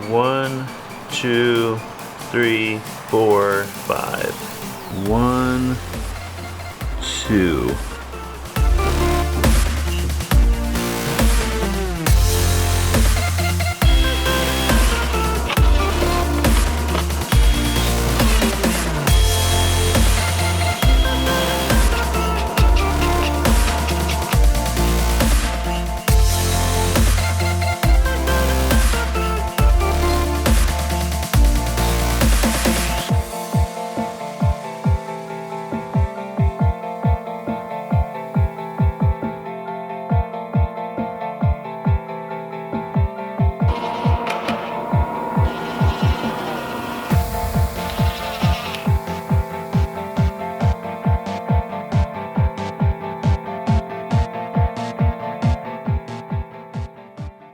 1, 2, 3, 4, 5. 1, 2.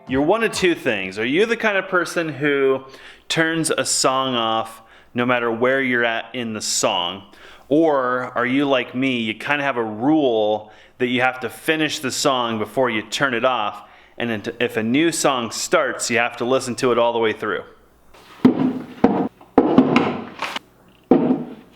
You're one of two things. Are you the kind of person who turns a song off no matter where you're at in the song? Or are you like me, you kind of have a rule that you have to finish the song before you turn it off, and if a new song starts, you have to listen to it all the way through? In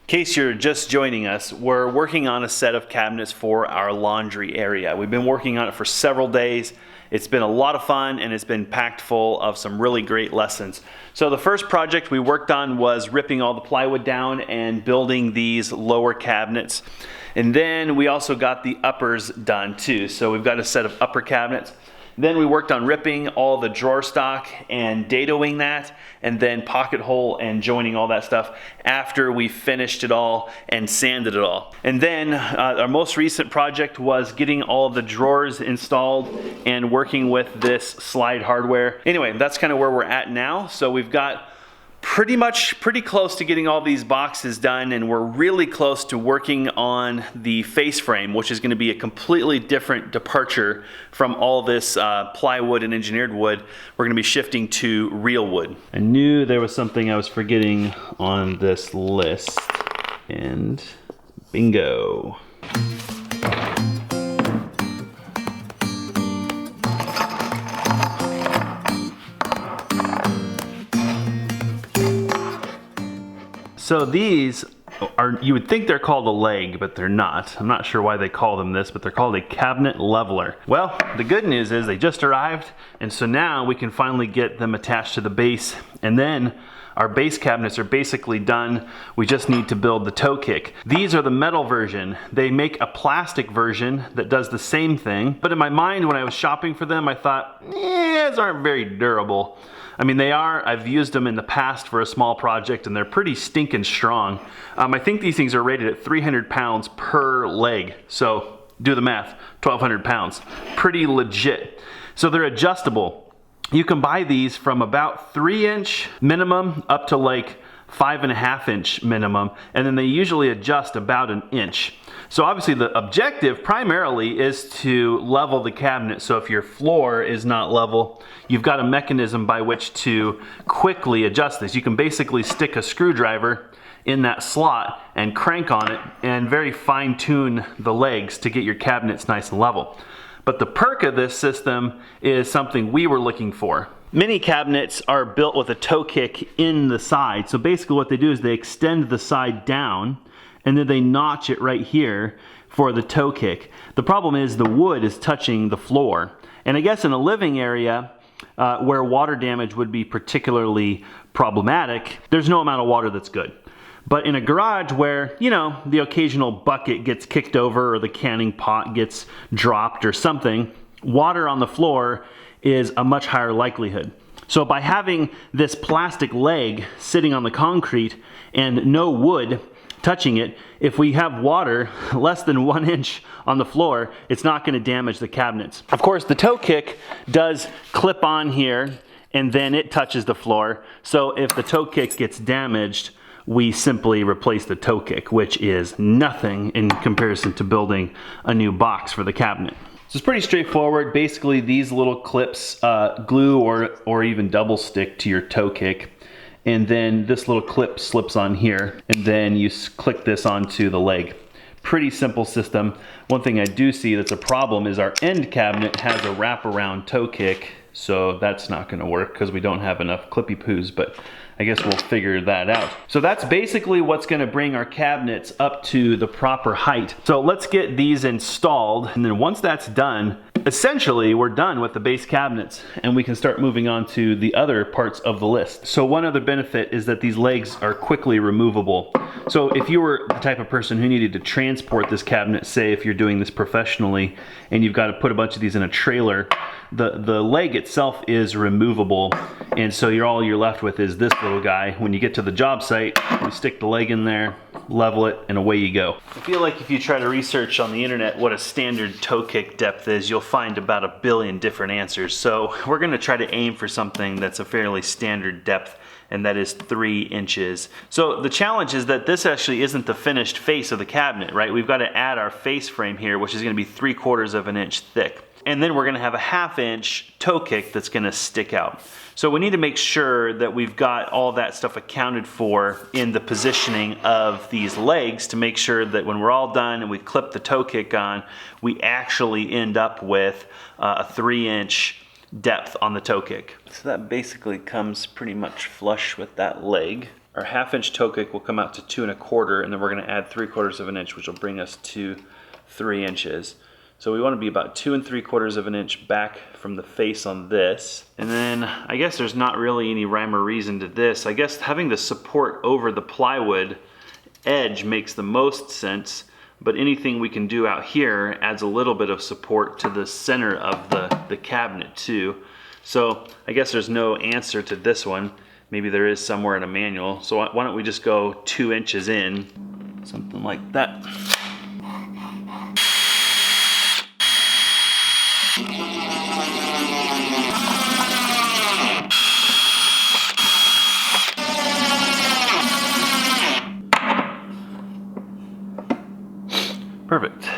case you're just joining us, we're working on a set of cabinets for our laundry area. We've been working on it for several days. It's been a lot of fun, and it's been packed full of some really great lessons. So the first project we worked on was ripping all the plywood down and building these lower cabinets. And then we also got the uppers done too. So we've got a set of upper cabinets. Then we worked on ripping all the drawer stock and dadoing that, and then pocket hole and joining all that stuff after we finished it all and sanded it all. And then our most recent project was getting all of the drawers installed and working with this slide hardware. Anyway, that's kind of where we're at now. So we've got pretty close to getting all these boxes done, and we're really close to working on the face frame, which is going to be a completely different departure from all this plywood and engineered wood. We're going to be shifting to real wood. I knew there was something I was forgetting on this list, and bingo. So these are, you would think they're called a leg, but they're not. I'm not sure why they call them this, but they're called a cabinet leveler. Well, the good news is they just arrived, and so now we can finally get them attached to the base, and then our base cabinets are basically done. We just need to build the toe kick. These are the metal version. They make a plastic version that does the same thing, but in my mind when I was shopping for them, I thought, these aren't very durable. I mean, they are. I've used them in the past for a small project, and they're pretty stinking strong. I think these things are rated at 300 pounds per leg. So do the math, 1,200 pounds. Pretty legit. So they're adjustable. You can buy these from about 3-inch minimum up to like 5.5-inch minimum, and then they usually adjust about an inch. So obviously the objective primarily is to level the cabinet, so if your floor is not level, you've got a mechanism by which to quickly adjust this. You can basically stick a screwdriver in that slot and crank on it and very fine tune the legs to get your cabinets nice and level. But the perk of this system is something we were looking for. Many cabinets are built with a toe kick in the side. So basically what they do is they extend the side down, and then they notch it right here for the toe kick. The problem is the wood is touching the floor. And I guess in a living area where water damage would be particularly problematic, there's no amount of water that's good. But in a garage where, you know, the occasional bucket gets kicked over or the canning pot gets dropped or something, water on the floor is a much higher likelihood. So by having this plastic leg sitting on the concrete and no wood touching it, if we have water less than 1 inch on the floor, it's not going to damage the cabinets. Of course, the toe kick does clip on here and then it touches the floor. So if the toe kick gets damaged, we simply replace the toe kick, which is nothing in comparison to building a new box for the cabinet. So it's pretty straightforward. Basically, these little clips glue or even double stick to your toe kick. And then this little clip slips on here, and then you click this onto the leg. Pretty simple system. One thing I do see that's a problem is our end cabinet has a wraparound toe kick So that's not gonna work because we don't have enough clippy poos, but I guess we'll figure that out. So that's basically what's gonna bring our cabinets up to the proper height. So let's get these installed, and then once that's done, essentially we're done with the base cabinets and we can start moving on to the other parts of the list. So one other benefit is that these legs are quickly removable. So if you were the type of person who needed to transport this cabinet, say if you're doing this professionally and you've got to put a bunch of these in a trailer, the leg itself is removable, and so all you're left with is this little guy. When you get to the job site, you stick the leg in there, level it, and away you go. I feel like if you try to research on the internet what a standard toe kick depth is, you'll find about 1 billion different answers. So we're gonna try to aim for something that's a fairly standard depth, and that is 3 inches. So the challenge is that this actually isn't the finished face of the cabinet, right? We've got to add our face frame here, which is gonna be 3/4 of an inch thick. And then we're gonna have a 1/2 inch toe kick that's gonna stick out. So we need to make sure that we've got all that stuff accounted for in the positioning of these legs to make sure that when we're all done and we clip the toe kick on, we actually end up with a 3 inch depth on the toe kick. So that basically comes pretty much flush with that leg. Our 1/2 inch toe kick will come out to 2 1/4, and then we're gonna add 3/4 of an inch, which will bring us to 3 inches. So we want to be about 2 3/4 of an inch back from the face on this. And then I guess there's not really any rhyme or reason to this. I guess having the support over the plywood edge makes the most sense, but anything we can do out here adds a little bit of support to the center of the cabinet too. So I guess there's no answer to this one. Maybe there is somewhere in a manual. So why don't we just go 2 inches in, something like that. Perfect.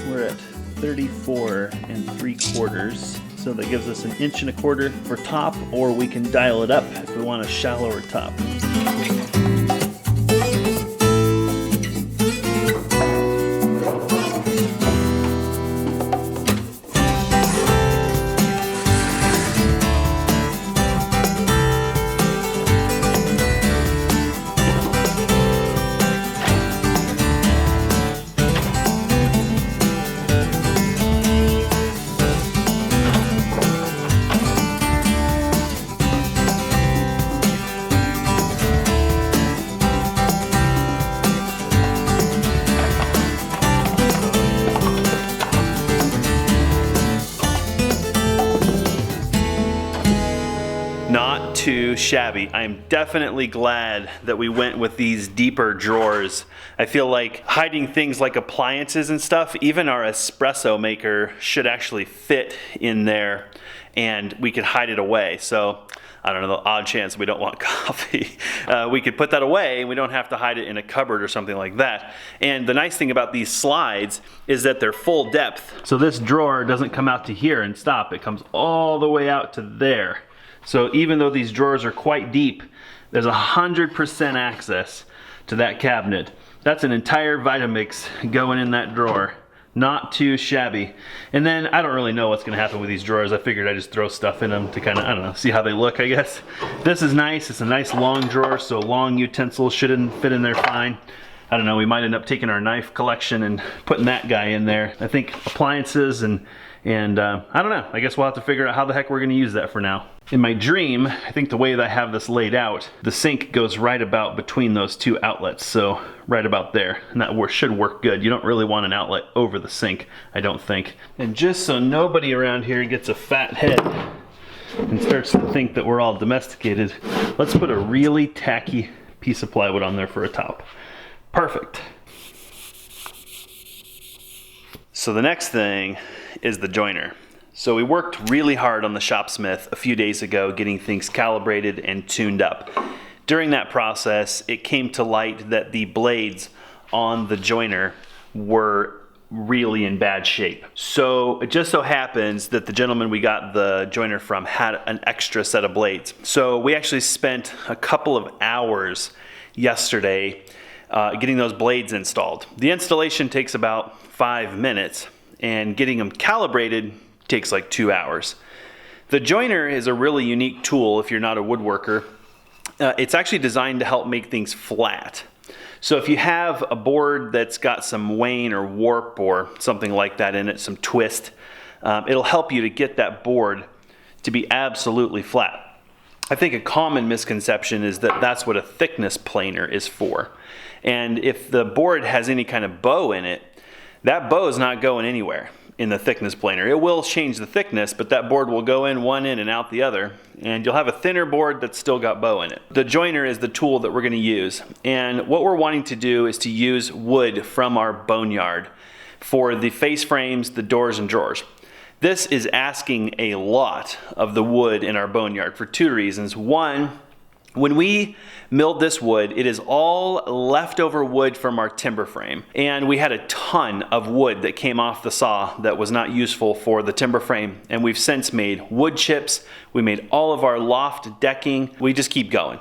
We're at 34 3/4, so that gives us 1 1/4 inch for top, or we can dial it up if we want a shallower top. Not too shabby. I'm definitely glad that we went with these deeper drawers. I feel like hiding things like appliances and stuff, even our espresso maker should actually fit in there and we could hide it away. So I don't know, the odd chance we don't want coffee. We could put that away and we don't have to hide it in a cupboard or something like that. And the nice thing about these slides is that they're full depth. So this drawer doesn't come out to here and stop. It comes all the way out to there. So even though these drawers are quite deep, there's 100% access to that cabinet. That's an entire Vitamix going in that drawer. Not too shabby. And then I don't really know what's gonna happen with these drawers. I figured I'd just throw stuff in them to kind of, I don't know, see how they look, I guess. This is nice. It's a nice long drawer, so long utensils shouldn't fit in there fine. I don't know, we might end up taking our knife collection and putting that guy in there. I think appliances and I don't know, I guess we'll have to figure out how the heck we're gonna use that for now. In my dream, I think the way that I have this laid out, the sink goes right about between those two outlets, so right about there, and that should work good. You don't really want an outlet over the sink, I don't think. And just so nobody around here gets a fat head and starts to think that we're all domesticated, let's put a really tacky piece of plywood on there for a top. Perfect. So the next thing is the joiner. So we worked really hard on the Shopsmith a few days ago, getting things calibrated and tuned up. During that process, it came to light that the blades on the joiner were really in bad shape. So it just so happens that the gentleman we got the joiner from had an extra set of blades. So we actually spent a couple of hours yesterday getting those blades installed. The installation takes about 5 minutes, and getting them calibrated takes like 2 hours. The joiner is a really unique tool if you're not a woodworker. It's actually designed to help make things flat. So if you have a board that's got some wane or warp or something like that in it, some twist, it'll help you to get that board to be absolutely flat. I think a common misconception is that that's what a thickness planer is for. And if the board has any kind of bow in it, that bow is not going anywhere in the thickness planer. It will change the thickness, but that board will go in one end and out the other, and you'll have a thinner board that's still got bow in it. The joiner is the tool that we're going to use, and what we're wanting to do is to use wood from our boneyard for the face frames, the doors, and drawers. This is asking a lot of the wood in our boneyard for 2 reasons. One, when we milled this wood, it is all leftover wood from our timber frame. And we had a ton of wood that came off the saw that was not useful for the timber frame. And we've since made wood chips. We made all of our loft decking. We just keep going.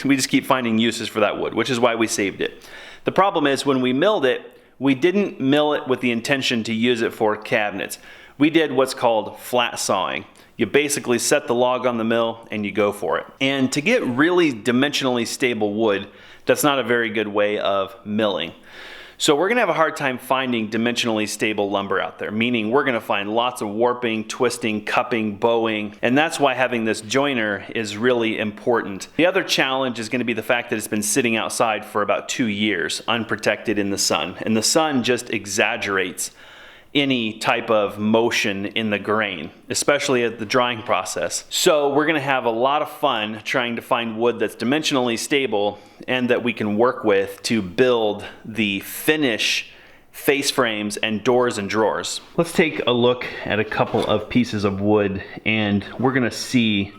We just keep finding uses for that wood, which is why we saved it. The problem is when we milled it, we didn't mill it with the intention to use it for cabinets. We did what's called flat sawing. You basically set the log on the mill and you go for it. And to get really dimensionally stable wood, that's not a very good way of milling. So we're gonna have a hard time finding dimensionally stable lumber out there, meaning we're gonna find lots of warping, twisting, cupping, bowing, and that's why having this joiner is really important. The other challenge is gonna be the fact that it's been sitting outside for about 2 years, unprotected in the sun, and the sun just exaggerates any type of motion in the grain, especially at the drying process. So we're gonna have a lot of fun trying to find wood that's dimensionally stable and that we can work with to build the finish face frames and doors and drawers. Let's take a look at a couple of pieces of wood and we're gonna see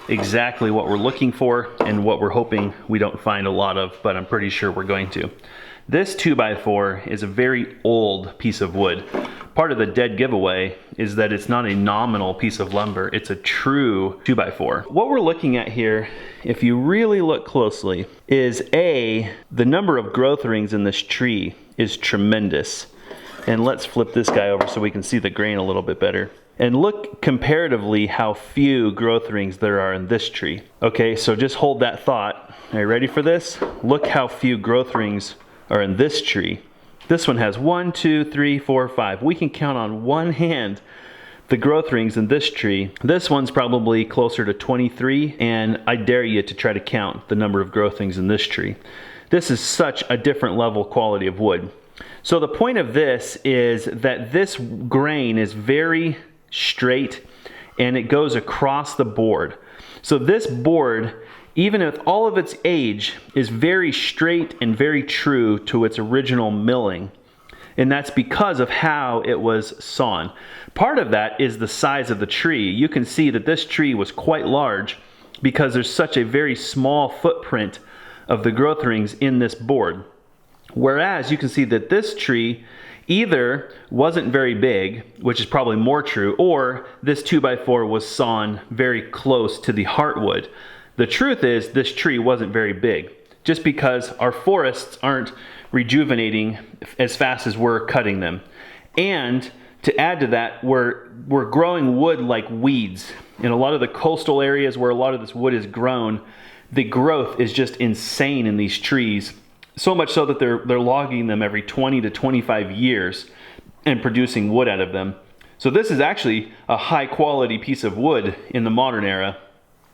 exactly what we're looking for and what we're hoping we don't find a lot of, but I'm pretty sure we're going to. This 2x4 is a very old piece of wood. Part of the dead giveaway is that it's not a nominal piece of lumber, it's a true 2x4. What we're looking at here, if you really look closely, is the number of growth rings in this tree is tremendous. And let's flip this guy over so we can see the grain a little bit better. And look comparatively how few growth rings there are in this tree. Okay, so just hold that thought. Are you ready for this? Look how few growth rings are in this tree. This one has 1, 2, 3, 4, 5. We can count on one hand the growth rings in this tree. This one's probably closer to 23, and I dare you to try to count the number of growth rings in this tree. This is such a different level quality of wood. So the point of this is that this grain is very straight and it goes across the board. So this board, even with all of its age, is very straight and very true to its original milling. And that's because of how it was sawn. Part of that is the size of the tree. You can see that this tree was quite large because there's such a very small footprint of the growth rings in this board. Whereas you can see that this tree either wasn't very big, which is probably more true, or this 2x4 was sawn very close to the heartwood. The truth is this tree wasn't very big, just because our forests aren't rejuvenating as fast as we're cutting them. And to add to that, we're growing wood like weeds. In a lot of the coastal areas where a lot of this wood is grown, the growth is just insane in these trees. So much so that they're logging them every 20 to 25 years and producing wood out of them. So this is actually a high quality piece of wood in the modern era.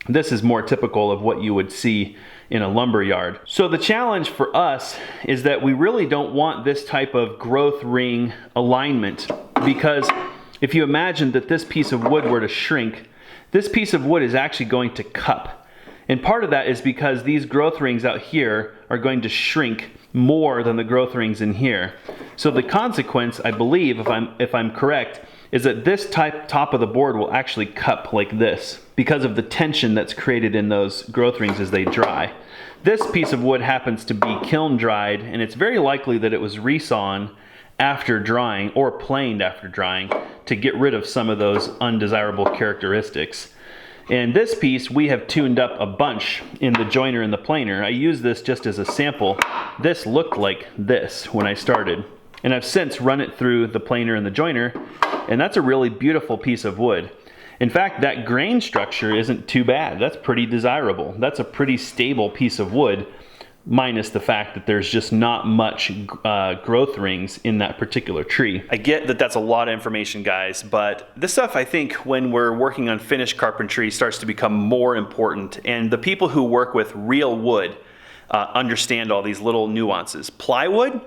This is more typical of what you would see in a lumber yard. So the challenge for us is that we really don't want this type of growth ring alignment, because if you imagine that this piece of wood were to shrink, this piece of wood is actually going to cup. And part of that is because these growth rings out here are going to shrink more than the growth rings in here. So the consequence, I believe, if I'm correct, is that this top of the board will actually cup like this because of the tension that's created in those growth rings as they dry. This piece of wood happens to be kiln dried, and it's very likely that it was resawn after drying or planed after drying to get rid of some of those undesirable characteristics. And this piece we have tuned up a bunch in the joiner and the planer. I use this just as a sample. This looked like this when I started, and I've since run it through the planer and the joiner, and that's a really beautiful piece of wood. In fact, that grain structure isn't too bad. That's pretty desirable. That's a pretty stable piece of wood, minus the fact that there's just not much growth rings in that particular tree. I get that that's a lot of information, guys, but this stuff, I think, when we're working on finished carpentry, starts to become more important, and the people who work with real wood understand all these little nuances. Plywood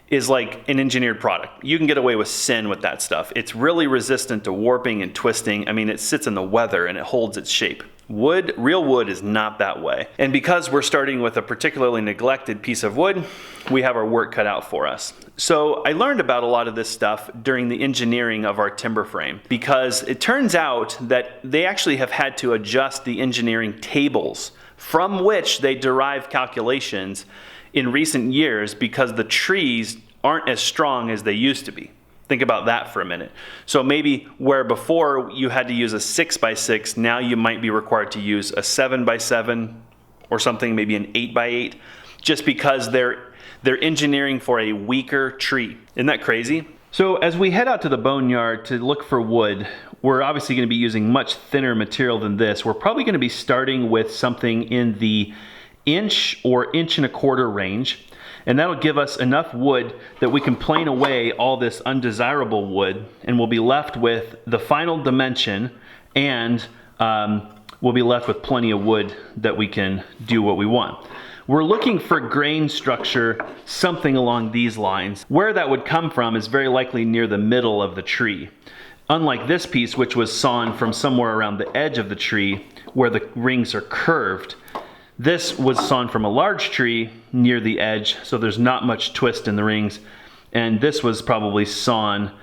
is like an engineered product. You can get away with sin with that stuff. It's really resistant to warping and twisting. I mean, it sits in the weather and it holds its shape. Wood, real wood, is not that way. And because we're starting with a particularly neglected piece of wood, we have our work cut out for us. So I learned about a lot of this stuff during the engineering of our timber frame, because it turns out that they actually have had to adjust the engineering tables from which they derive calculations in recent years, because the trees aren't as strong as they used to be. Think about that for a minute. So maybe where before you had to use a 6x6, now you might be required to use a 7x7 or something, maybe an 8x8, just because they're engineering for a weaker tree. Isn't that crazy? So as we head out to the boneyard to look for wood, we're obviously going to be using much thinner material than this. We're probably going to be starting with something in the inch or 1.25 inch range, and that'll give us enough wood that we can plane away all this undesirable wood, and we'll be left with the final dimension, and we'll be left with plenty of wood that we can do what we want. We're looking for grain structure, something along these lines. Where that would come from is very likely near the middle of the tree. Unlike this piece, which was sawn from somewhere around the edge of the tree where the rings are curved, this was sawn from a large tree near the edge, so there's not much twist in the rings. And this was probably sawn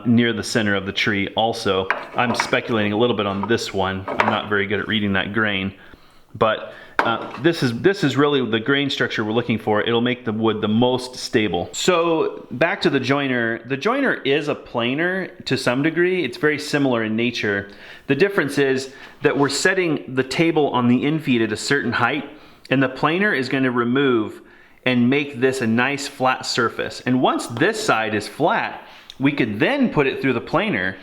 near the center of the tree also. I'm speculating a little bit on this one. I'm not very good at reading that grain. But this is really the grain structure we're looking for. It'll make the wood the most stable. So back to the joiner. The joiner is a planer to some degree. It's very similar in nature. The difference is that we're setting the table on the infeed at a certain height, and the planer is going to remove and make this a nice flat surface. And once this side is flat, we could then put it through the planer,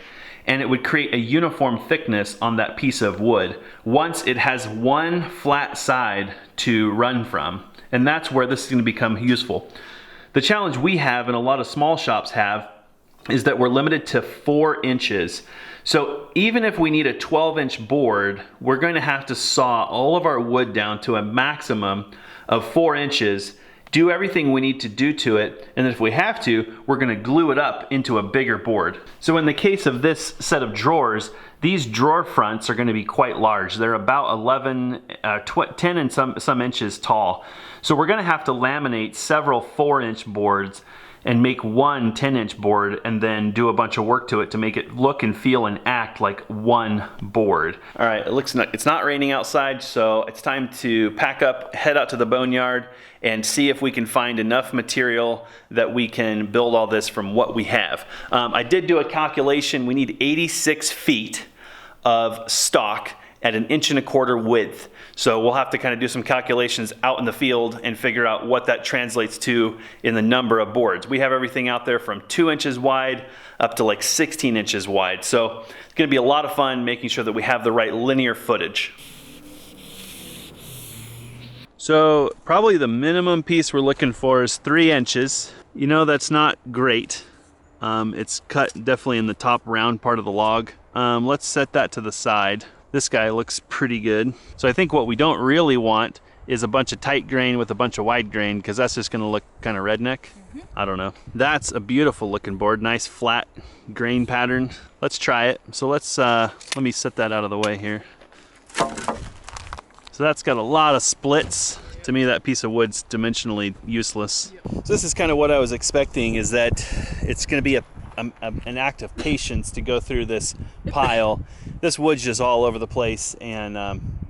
and it would create a uniform thickness on that piece of wood once it has one flat side to run from. And that's where this is going to become useful. The challenge we have, and a lot of small shops have, is that we're limited to 4 inches. So even if we need a 12-inch board, we're going to have to saw all of our wood down to a maximum of 4 inches, do everything we need to do to it, and if we have to, we're going to glue it up into a bigger board. So in the case of this set of drawers, these drawer fronts are going to be quite large. They're about 10 and some inches tall. So we're going to have to laminate several 4-inch boards and make one 10-inch board, and then do a bunch of work to it to make it look and feel and act like one board. All right, it's not raining outside, so it's time to pack up, head out to the boneyard, and see if we can find enough material that we can build all this from what we have. I did do a calculation. We need 86 feet of stock at 1.25 inch width. So we'll have to kind of do some calculations out in the field and figure out what that translates to in the number of boards. We have everything out there from 2 inches wide up to like 16 inches wide. So it's going to be a lot of fun making sure that we have the right linear footage. So probably the minimum piece we're looking for is 3 inches. You know, that's not great. It's cut definitely in the top round part of the log. Let's set that to the side. This guy looks pretty good. So I think what we don't really want is a bunch of tight grain with a bunch of wide grain, because that's just gonna look kind of redneck. I don't know. That's a beautiful looking board, nice flat grain pattern. Let's try it. So let's, let me set that out of the way here. So that's got a lot of splits. To me, that piece of wood's dimensionally useless. So this is kind of what I was expecting, is that it's gonna be an act of patience to go through this pile. This wood's just all over the place, and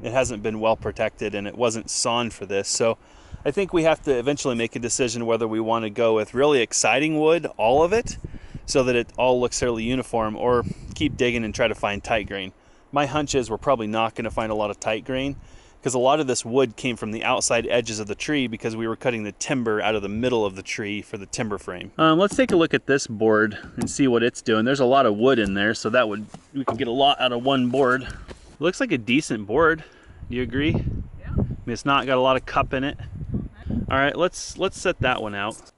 it hasn't been well protected, and it wasn't sawn for this. So I think we have to eventually make a decision whether we want to go with really exciting wood, all of it, so that it all looks fairly uniform, or keep digging and try to find tight grain. My hunch is we're probably not going to find a lot of tight grain, because a lot of this wood came from the outside edges of the tree, because we were cutting the timber out of the middle of the tree for the timber frame. Let's take a look at this board and see what it's doing. There's a lot of wood in there, so we could get a lot out of one board. It looks like a decent board. Do you agree? Yeah. I mean, it's not got a lot of cup in it. All right, let's set that one out.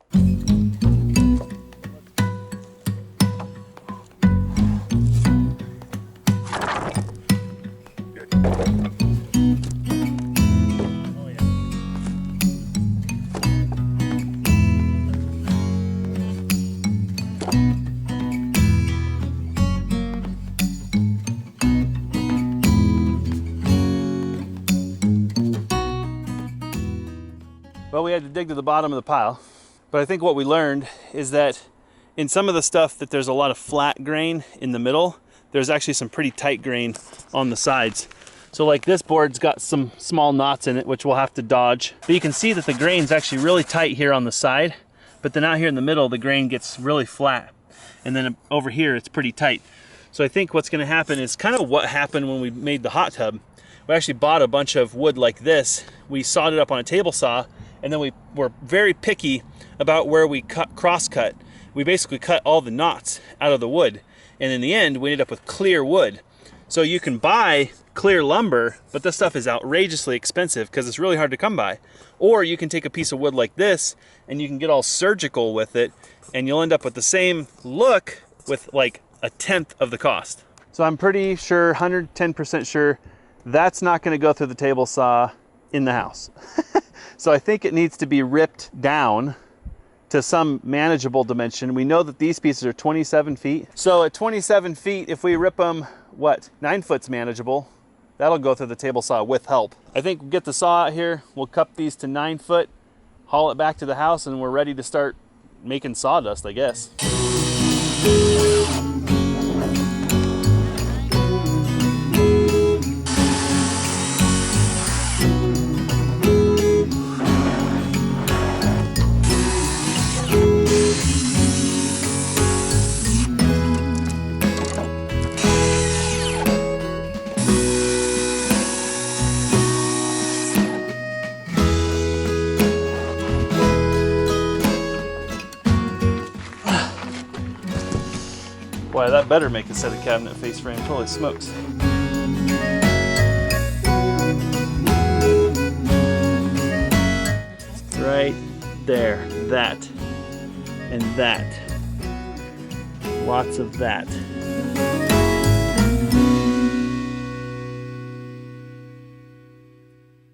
Well, we had to dig to the bottom of the pile, but I think what we learned is that in some of the stuff that there's a lot of flat grain in the middle, there's actually some pretty tight grain on the sides. So like this board's got some small knots in it, which we'll have to dodge. But you can see that the grain's actually really tight here on the side, but then out here in the middle, the grain gets really flat. And then over here, it's pretty tight. So I think what's gonna happen is kind of what happened when we made the hot tub. We actually bought a bunch of wood like this. We sawed it up on a table saw, and then we were very picky about where we cross-cut. We basically cut all the knots out of the wood, and in the end we ended up with clear wood. So you can buy clear lumber, but this stuff is outrageously expensive because it's really hard to come by. Or you can take a piece of wood like this and you can get all surgical with it, and you'll end up with the same look with like 1/10 of the cost. So I'm pretty sure, 110% sure, that's not going to go through the table saw in the house. So I think it needs to be ripped down to some manageable dimension. We know that these pieces are 27 feet. So at 27 feet, if we rip them, 9 foot's manageable. That'll go through the table saw with help. I think we'll get the saw out here, we'll cup these to 9 foot, haul it back to the house, and we're ready to start making sawdust, I guess. Boy, that better make a set of cabinet face frames. Holy smokes. Right there, that, and that. Lots of that.